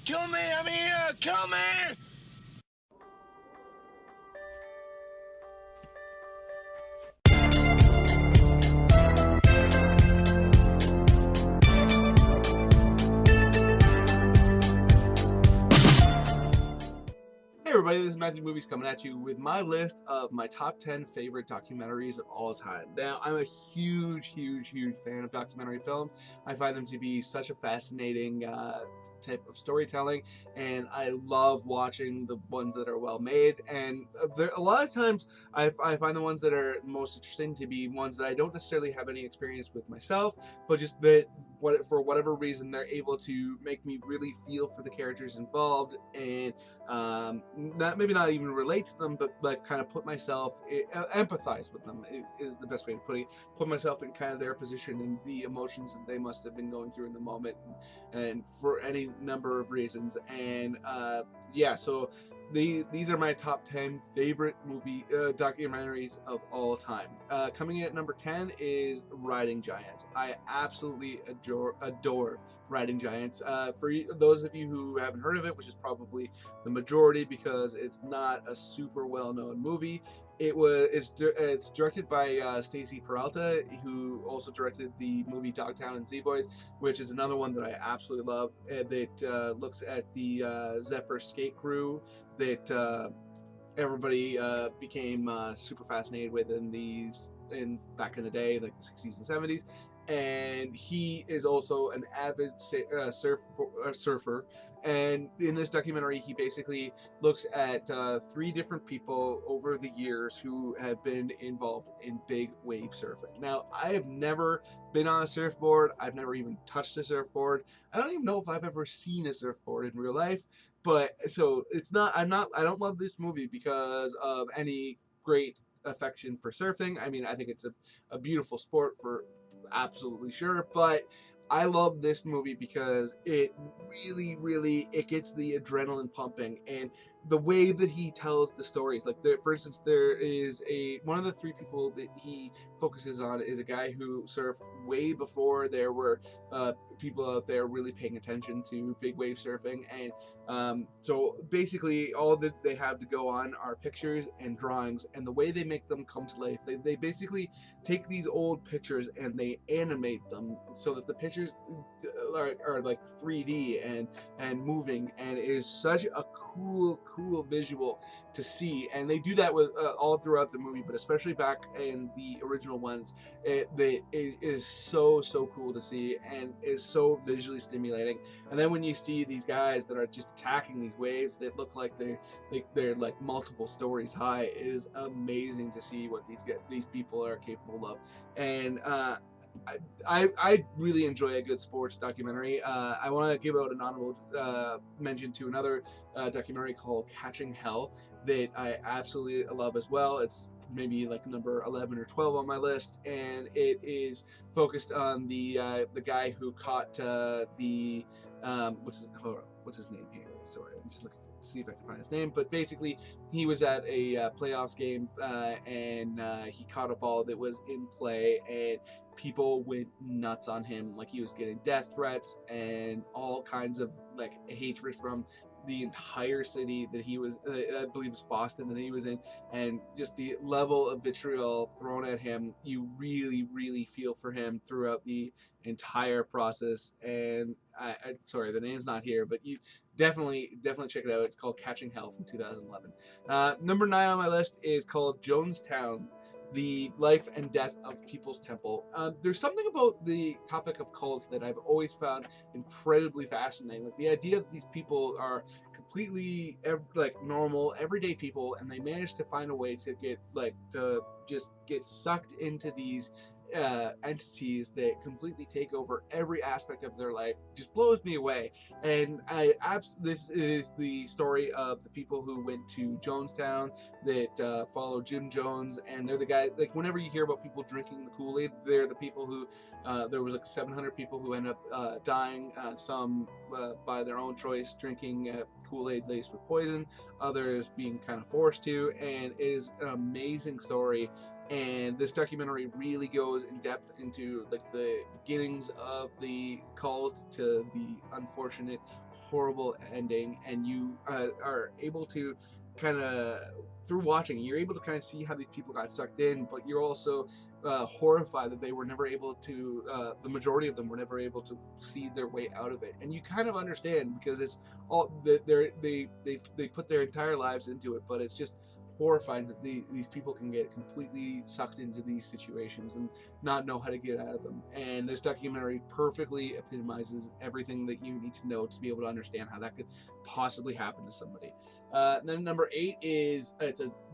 Kill me! I'm here! Kill me! Hey everybody, this is Matthew Movies coming at you with my list of my top 10 favorite documentaries of all time. Now, I'm a huge fan of documentary film. I find them to be such a fascinating type of storytelling, and I love watching the ones that are well made. And a lot of times I find the ones that are most interesting to be ones that I don't necessarily have any experience with myself, but just that for whatever reason they're able to make me really feel for the characters involved, and maybe not even relate to them, but like kind of put myself, empathize with them is the best way to put myself in kind of their position and the emotions that they must have been going through in the moment, and for any number of reasons. And yeah, so these are my top 10 favorite documentaries of all time. Coming in at number 10 is Riding Giants. I absolutely adore Riding Giants. For those of you who haven't heard of it, which is probably the majority because it's not a super well-known movie, it's directed by Stacy Peralta, who also directed the movie Dogtown and Z-Boys, which is another one that I absolutely love. That looks at the Zephyr skate crew that everybody became super fascinated with back in the day, like the 60s and 70s. And he is also an avid surfer. And in this documentary, he basically looks at 3 different people over the years who have been involved in big wave surfing. Now, I have never been on a surfboard. I've never even touched a surfboard. I don't even know if I've ever seen a surfboard in real life. But so I don't love this movie because of any great affection for surfing. I mean, I think it's a beautiful sport for absolutely sure, but I love this movie because it really it gets the adrenaline pumping, and the way that he tells the stories. Like, for instance, there is one of the 3 people that he focuses on is a guy who surfed way before there were people out there really paying attention to big wave surfing. And so basically all that they have to go on are pictures and drawings, and the way they make them come to life, they basically take these old pictures and they animate them so that the pictures are like 3D and moving, and it is such a cool visual to see. And they do that with all throughout the movie, but especially back in the original ones. It is so cool to see, and is so visually stimulating. And then when you see these guys that are just attacking these waves that look like they're like multiple stories high, it is amazing to see what these people are capable of. And I really enjoy a good sports documentary. I want to give out an honorable mention to another documentary called Catching Hell that I absolutely love as well. It's maybe like number 11 or 12 on my list, and it is focused on the guy who caught what's his name here? Sorry, I'm just looking to see if I can find his name. But basically, he was at a playoffs game, and he caught a ball that was in play, and people went nuts on him. Like, he was getting death threats and all kinds of like hatred from the entire city that he was, I believe it's Boston, that he was in, and just the level of vitriol thrown at him. You really feel for him throughout the entire process. And sorry, the name's not here, but you definitely check it out. It's called Catching Hell from 2011. Number 9 on my list is called Jonestown: The Life and Death of People's Temple. There's something about the topic of cults that I've always found incredibly fascinating. Like, the idea that these people are completely like normal, everyday people, and they manage to find a way to just get sucked into these entities that completely take over every aspect of their life just blows me away. And this is the story of the people who went to Jonestown that follow Jim Jones, and they're the guys, like, whenever you hear about people drinking the Kool-Aid, they're the people who there was like 700 people who end up dying, some by their own choice, drinking Kool-Aid laced with poison, others being kind of forced to. And it is an amazing story And this documentary really goes in depth into like the beginnings of the cult to the unfortunate, horrible ending, and you are able to kind of, through watching, you're able to kind of see how these people got sucked in, but you're also horrified that they were never able to, the majority of them were never able to see their way out of it. And you kind of understand, because it's all they put their entire lives into it, but it's just horrifying that these people can get completely sucked into these situations and not know how to get out of them. And this documentary perfectly epitomizes everything that you need to know to be able to understand how that could possibly happen to somebody. Then number 8 is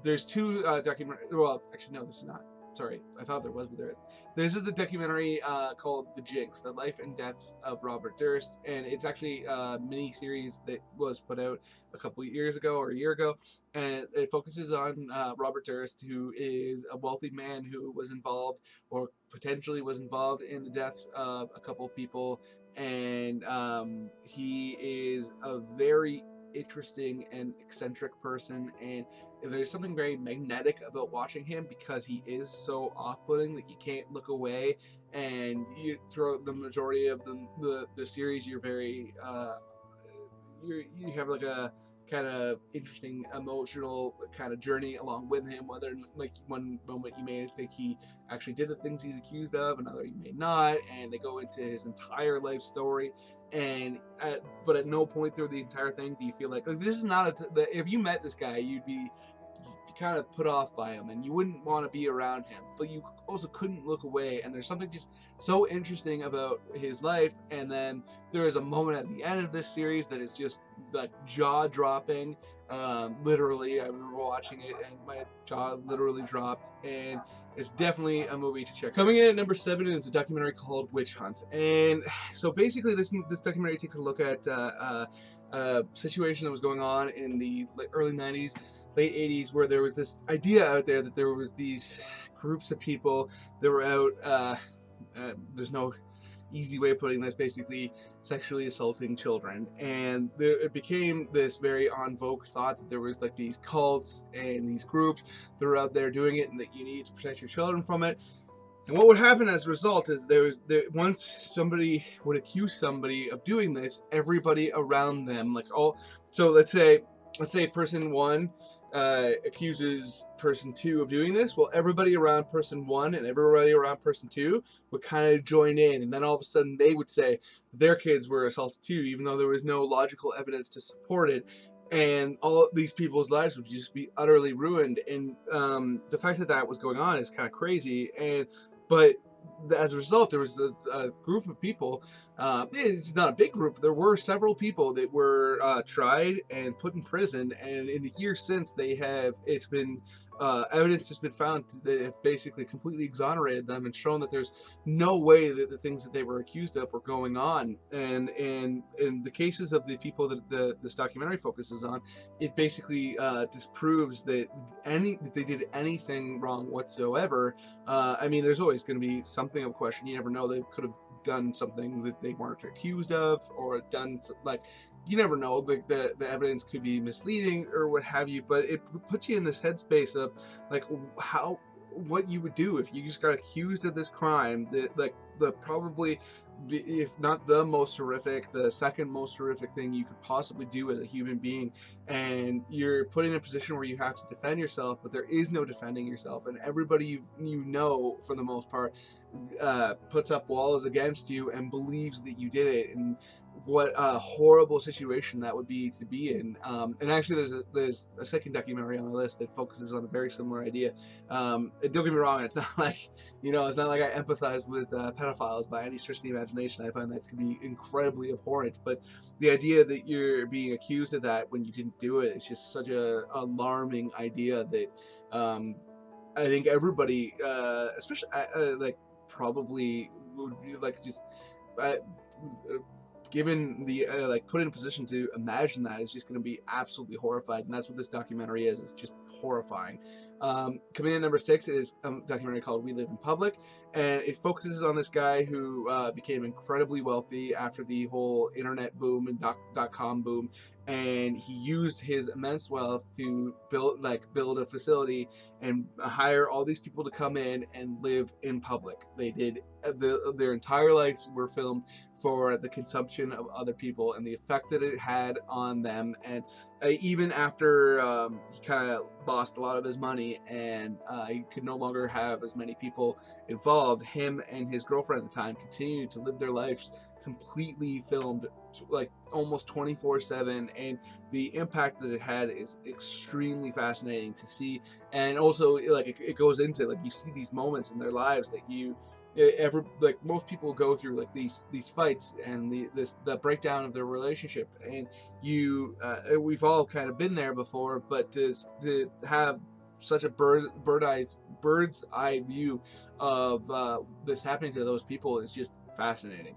there's two documentary. Well, actually no, there's not. Sorry, I thought there was, but there is. This is a documentary called The Jinx, The Life and Deaths of Robert Durst, and it's actually a mini-series that was put out a couple of years ago or a year ago, and it focuses on Robert Durst, who is a wealthy man who was involved, or potentially was involved, in the deaths of a couple of people, and he is a very interesting and eccentric person, and there's something very magnetic about watching him because he is so off-putting that you can't look away. And you, throughout the majority of the series, you're very you have like a kind of interesting emotional kind of journey along with him, whether like one moment you may think he actually did the things he's accused of, another you may not, and they go into his entire life story. And but at no point through the entire thing do you feel like this is not if you met this guy, you'd be kind of put off by him and you wouldn't want to be around him, but you also couldn't look away. And there's something just so interesting about his life. And then there is a moment at the end of this series that is just like jaw-dropping. Literally, I remember watching it and my jaw literally dropped, and it's definitely a movie to check. Coming in at number 7 is a documentary called Witch Hunt. And so basically this documentary takes a look at a situation that was going on in the early 90s, late 80s, where there was this idea out there that there was these groups of people that were out, there's no easy way of putting this, basically sexually assaulting children. And it became this very en vogue thought that there was like these cults and these groups that were out there doing it, and that you need to protect your children from it. And what would happen as a result is once somebody would accuse somebody of doing this, everybody around them, like so let's say person 1 accuses person 2 of doing this. Well, everybody around person 1 and everybody around person 2 would kind of join in, and then all of a sudden they would say that their kids were assaulted too, even though there was no logical evidence to support it. And all these people's lives would just be utterly ruined. And the fact that that was going on is kind of crazy. But as a result, there was a group of people. It's not a big group. There were several people that were tried and put in prison. And in the years since, it's been evidence has been found that have basically completely exonerated them and shown that there's no way that the things that they were accused of were going on. And in the cases of the people that this documentary focuses on, it basically disproves that they did anything wrong whatsoever. I mean, there's always going to be something of question. You never know. They could have done something that they weren't accused of, or done you never know. The evidence could be misleading or what have you, but it puts you in this headspace of like what you would do if you just got accused of this crime that the probably, if not the most horrific, the second most horrific thing you could possibly do as a human being. And you're put in a position where you have to defend yourself, but there is no defending yourself, and everybody you know for the most part puts up walls against you and believes that you did it. And what a horrible situation that would be to be in. And actually there's a second documentary on the list that focuses on a very similar idea. Don't get me wrong, it's not like, it's not like I empathize with pedophiles by any stretch of the imagination. I find that to be incredibly abhorrent, but the idea that you're being accused of that when you didn't do it is just such a alarming idea that I think everybody, especially probably would be just given the put in a position to imagine that, is just going to be absolutely horrified. And that's what this documentary is. It's just horrifying. Coming in number 6 is a documentary called We Live in Public, and it focuses on this guy who became incredibly wealthy after the whole internet boom and dot-com boom, and he used his immense wealth to build a facility and hire all these people to come in and live in public. They did their entire lives were filmed for the consumption of other people and the effect that it had on them. And even after he kind of lost a lot of his money and he could no longer have as many people involved, him and his girlfriend at the time continued to live their lives completely filmed, like almost 24/7, and the impact that it had is extremely fascinating to see. And also, like, it goes into, like, you see these moments in their lives that you like most people go through, like these fights and the breakdown of their relationship, and we've all kind of been there before, but to have such a bird's eye view of this happening to those people is just fascinating.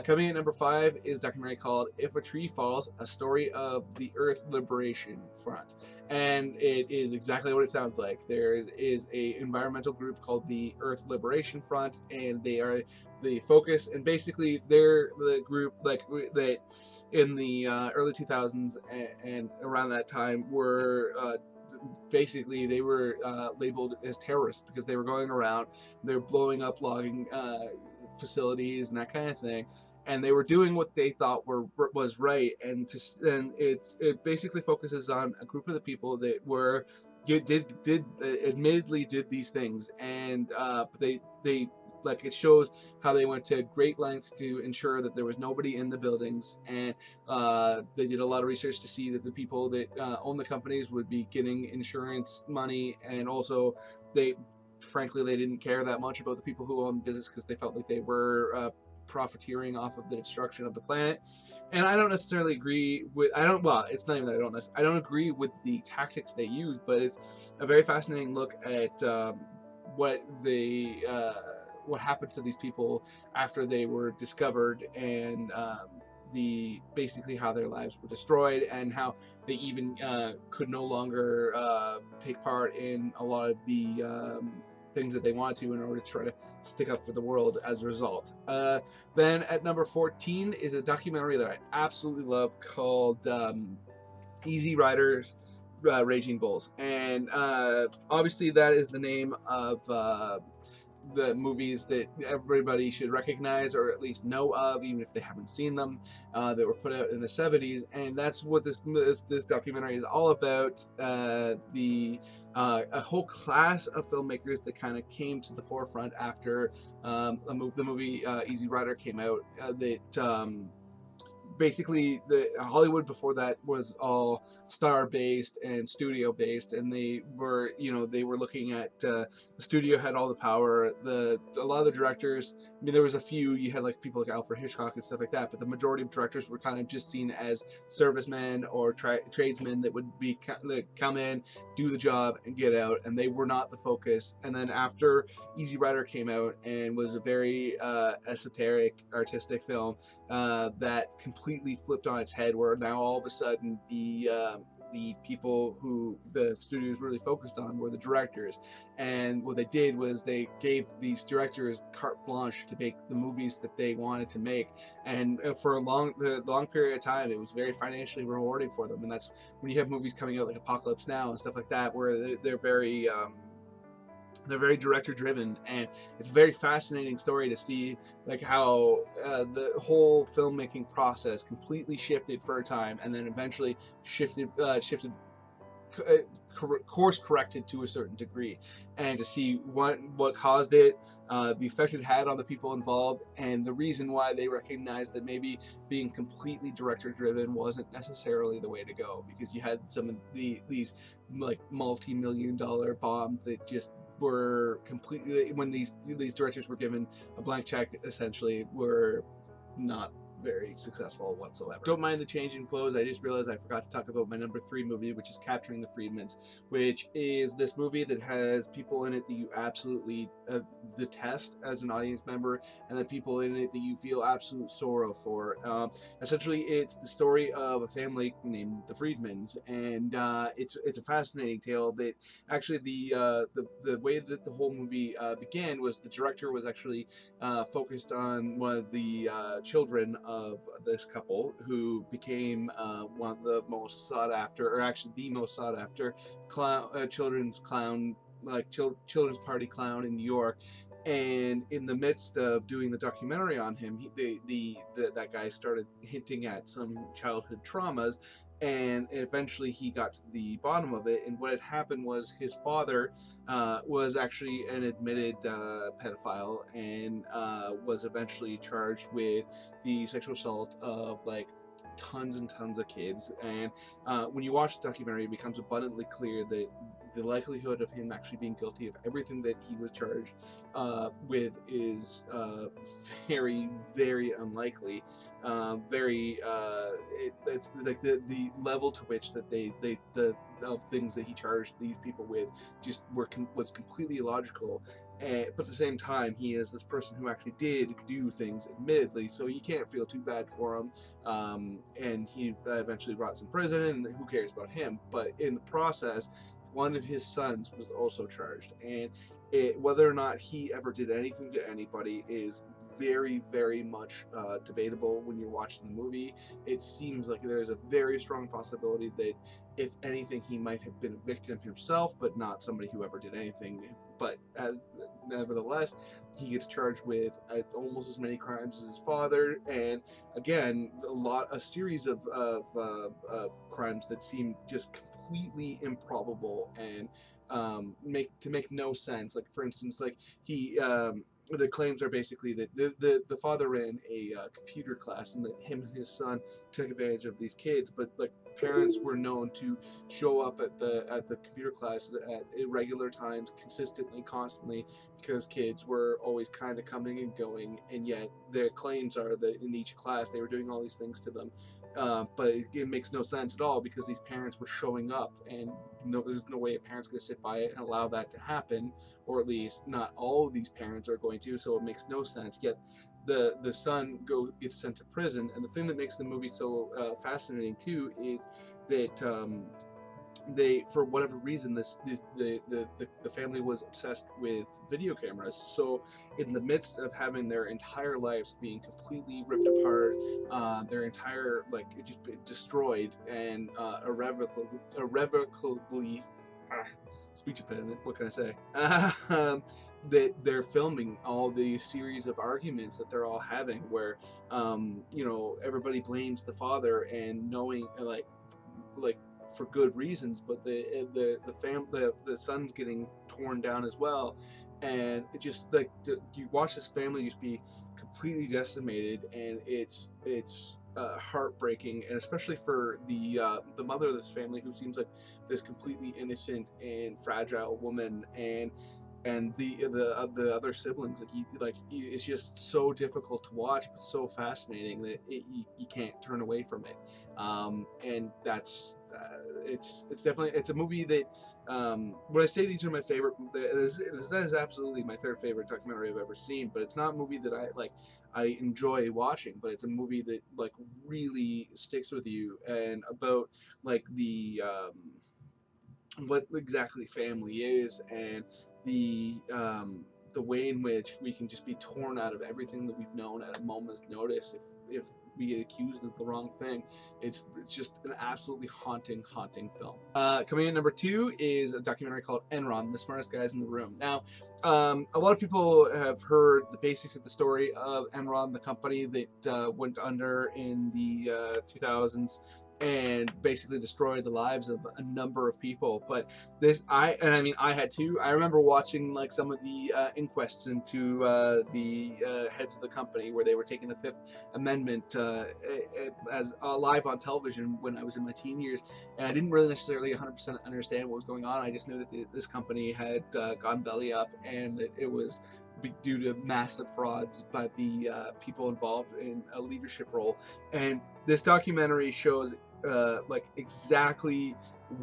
Coming in number 5 is a documentary called If a Tree Falls, a story of the Earth Liberation Front. And it is exactly what it sounds like. There is a environmental group called the Earth Liberation Front, and they are the focus, and basically they're the group that in the early 2000s and around that time were basically they were labeled as terrorists because they were going around, they were blowing up logging facilities and that kind of thing, and they were doing what they thought was right. And it basically focuses on a group of the people that were admittedly did these things, and but they like, it shows how they went to great lengths to ensure that there was nobody in the buildings, and they did a lot of research to see that the people that own the companies would be getting insurance money, and also frankly they didn't care that much about the people who own the business because they felt like they were profiteering off of the destruction of the planet. And I don't necessarily agree with, well, it's not even that I don't agree with the tactics they use, but it's a very fascinating look at what happened to these people after they were discovered, and basically how their lives were destroyed, and how they even could no longer take part in a lot of the things that they wanted to in order to try to stick up for the world as a result. Then at number 14 is a documentary that I absolutely love called Easy Riders, Raging Bulls. And obviously that is the name of the movies that everybody should recognize or at least know of, even if they haven't seen them, that were put out in the 70s. And that's what this documentary is all about. A whole class of filmmakers that kind of came to the forefront after the movie Easy Rider came out, that basically the Hollywood before that was all star based and studio based, and they were looking at the studio had all the power. A lot of the directors, I mean, there was a few, you had like people like Alfred Hitchcock and stuff like that, but the majority of directors were kind of just seen as servicemen or tradesmen that would come in, do the job, and get out, and they were not the focus. And then after Easy Rider came out and was a very esoteric, artistic film that completely flipped on its head, where now all of a sudden the people who the studios really focused on were the directors. And what they did was they gave these directors carte blanche to make the movies that they wanted to make, and for a long period of time it was very financially rewarding for them. And that's when you have movies coming out like Apocalypse Now and stuff like that, where they're very director driven, and it's a very fascinating story to see like how the whole filmmaking process completely shifted for a time, and then eventually shifted course corrected to a certain degree, and to see what caused it, the effect it had on the people involved, and the reason why they recognized that maybe being completely director driven wasn't necessarily the way to go, because you had some of these like multi-million-dollar bombs that just were completely, when these directors were given a blank check, essentially, were not very successful whatsoever. Don't mind the change in clothes. I just realized I forgot to talk about my number 3 movie, which is Capturing the Friedmans, which is this movie that has people in it that you absolutely detest as an audience member, and then people in it that you feel absolute sorrow for. Essentially, it's the story of a family named the Friedmans, and it's a fascinating tale. That actually the way that the whole movie began was the director was actually focused on one of the children of this couple who became one of the most sought after, or actually the most sought after children's clown, like children's party clown in New York. And in the midst of doing the documentary on him, that guy started hinting at some childhood traumas, and eventually he got to the bottom of it. And what had happened was his father was actually an admitted pedophile, and was eventually charged with the sexual assault of like tons and tons of kids. And when you watch the documentary, it becomes abundantly clear that the likelihood of him actually being guilty of everything that he was charged with is very, very unlikely. It's like the level to which that the of things that he charged these people with just was completely illogical. But at the same time, he is this person who actually did do things, admittedly, so you can't feel too bad for him. And he eventually rots in prison, and who cares about him? But in the process, one of his sons was also charged, and whether or not he ever did anything to anybody is very, very much debatable when you're watching the movie. It seems like there's a very strong possibility that, if anything, he might have been a victim himself, but not somebody who ever did anything. But nevertheless, he gets charged with almost as many crimes as his father, and again, a series of crimes that seem just completely improbable and make no sense. Like, for instance, like the claims are basically that the father ran a computer class, and that him and his son took advantage of these kids, but like parents were known to show up at the computer class at irregular times, consistently, constantly, because kids were always kind of coming and going, and yet their claims are that in each class they were doing all these things to them. But it makes no sense at all, because these parents were showing up, and there's no way a parent's going to sit by it and allow that to happen, or at least not all of these parents are going to, so it makes no sense. Yet the son gets sent to prison. And the thing that makes the movie so fascinating too is that they, for whatever reason, the family was obsessed with video cameras. So in the midst of having their entire lives being completely ripped apart, their entire, like, it just destroyed and irrevocably speech impediment, what can I say? That they're filming all the series of arguments that they're all having, where everybody blames the father, and knowing like for good reasons, but the son's getting torn down as well. And it just, like, you watch this family just be completely decimated, and it's heartbreaking, and especially for the mother of this family, who seems like this completely innocent and fragile woman, and the other siblings. It's just so difficult to watch, but so fascinating that you can't turn away from it. And that's it's definitely, it's a movie that when I say these are my favorite, that is absolutely my third favorite documentary I've ever seen. But it's not a movie that I enjoy watching, but it's a movie that like really sticks with you, and about like what exactly family is, and the way in which we can just be torn out of everything that we've known at a moment's notice if we get accused of the wrong thing. It's just an absolutely haunting film. Coming in number 2 is a documentary called Enron, The Smartest Guys in the Room. Now, a lot of people have heard the basics of the story of Enron, the company that went under in the 2000s and basically destroyed the lives of a number of people. But I had to. I remember watching like some of the inquests into the heads of the company, where they were taking the Fifth Amendment as live on television when I was in my teen years, and I didn't really necessarily 100% understand what was going on. I just knew that this company had gone belly up, and it was due to massive frauds by the people involved in a leadership role. And this documentary shows like exactly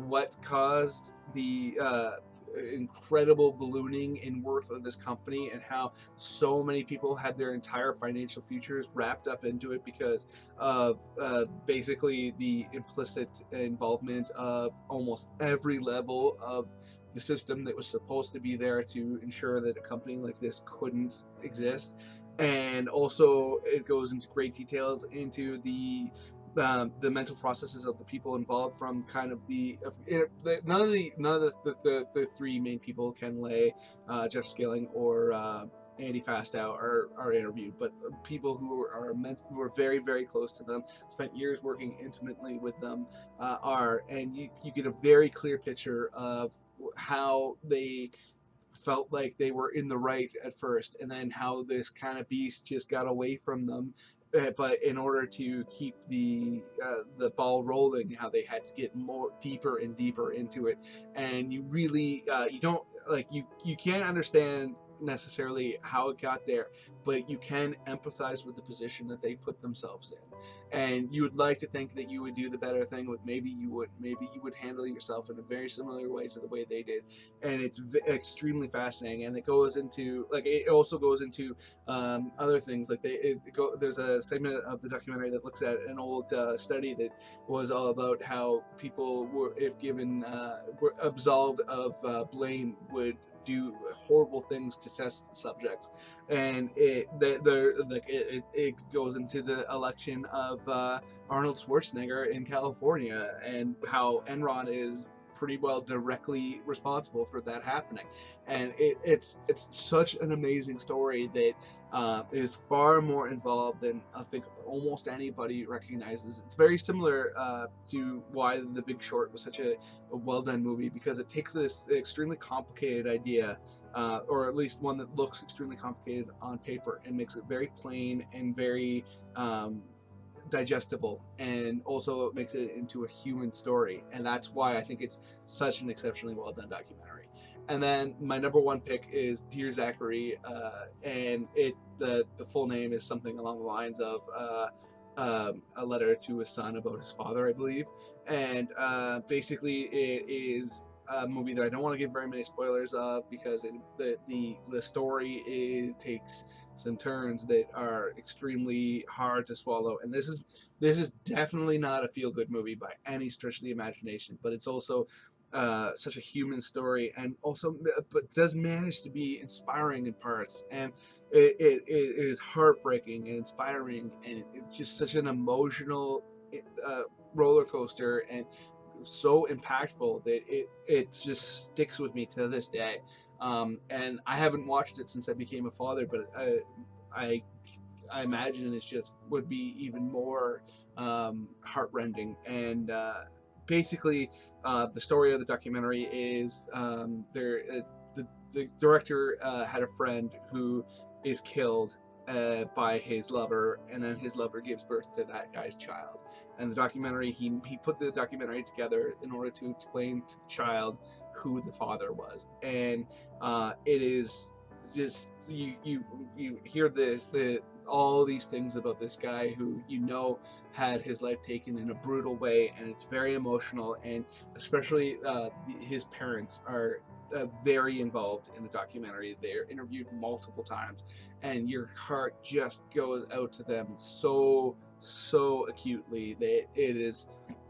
what caused the incredible ballooning in worth of this company, and how so many people had their entire financial futures wrapped up into it because of basically the implicit involvement of almost every level of the system that was supposed to be there to ensure that a company like this couldn't exist. And also it goes into great details into the mental processes of the people involved, from kind of none of the three main people, Ken Lay, Jeff Skilling, or Andy Fastow, are interviewed, but people who are very, very close to them, spent years working intimately with them, and you get a very clear picture of how they felt like they were in the right at first, and then how this kind of beast just got away from them. But in order to keep the ball rolling, how they had to get more deeper and deeper into it, and you really you don't like you can't understand necessarily how it got there, but you can empathize with the position that they put themselves in, and you would like to think that you would do the better thing, but maybe you would handle yourself in a very similar way to the way they did. And it's extremely fascinating, and it also goes into other things, like there's a segment of the documentary that looks at an old study that was all about how people were, if given were absolved of blame, would do horrible things to test subjects. And it goes into the election of Arnold Schwarzenegger in California, and how Enron is pretty well directly responsible for that happening. And it's such an amazing story that is far more involved than I think almost anybody recognizes. It's very similar to why The Big Short was such a well done movie, because it takes this extremely complicated idea, or at least one that looks extremely complicated on paper, and makes it very plain and very digestible, and also makes it into a human story. And that's why I think it's such an exceptionally well done documentary. And then my number one pick is Dear Zachary, and the full name is something along the lines of a letter to his son about his father, I believe. And basically it is a movie that I don't want to give very many spoilers of, because the story takes some turns that are extremely hard to swallow. And this is definitely not a feel-good movie by any stretch of the imagination, but it's also such a human story, and also but does manage to be inspiring in parts. And it is heartbreaking and inspiring, and it's just such an emotional roller coaster, and so impactful that it just sticks with me to this day. And I haven't watched it since I became a father, but I imagine it's just would be even more heartrending. And basically, the story of the documentary is the director had a friend who is killed by his lover, and then his lover gives birth to that guy's child. And the documentary, he put the documentary together in order to explain to the child who the father was. And it is just you hear all these things about this guy who had his life taken in a brutal way, and it's very emotional. And especially his parents are very involved in the documentary. They're interviewed multiple times, and your heart just goes out to them so acutely that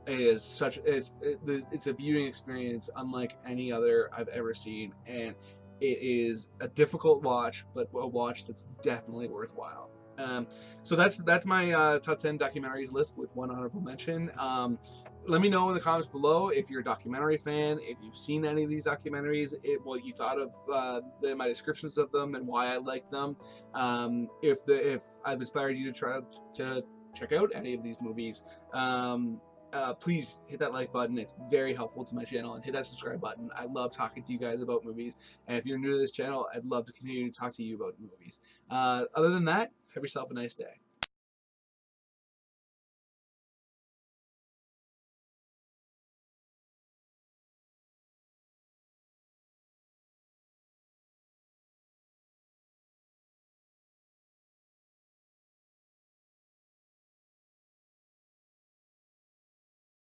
it's a viewing experience unlike any other I've ever seen. And it is a difficult watch, but a watch that's definitely worthwhile. So that's my top 10 documentaries list with one honorable mention. Let me know in the comments below if you're a documentary fan, if you've seen any of these documentaries, what you thought of my descriptions of them and why I like them. If I've inspired you to try to check out any of these movies. Please hit that like button. It's very helpful to my channel, and hit that subscribe button. I love talking to you guys about movies, and if you're new to this channel, I'd love to continue to talk to you about movies. Other than that, have yourself a nice day.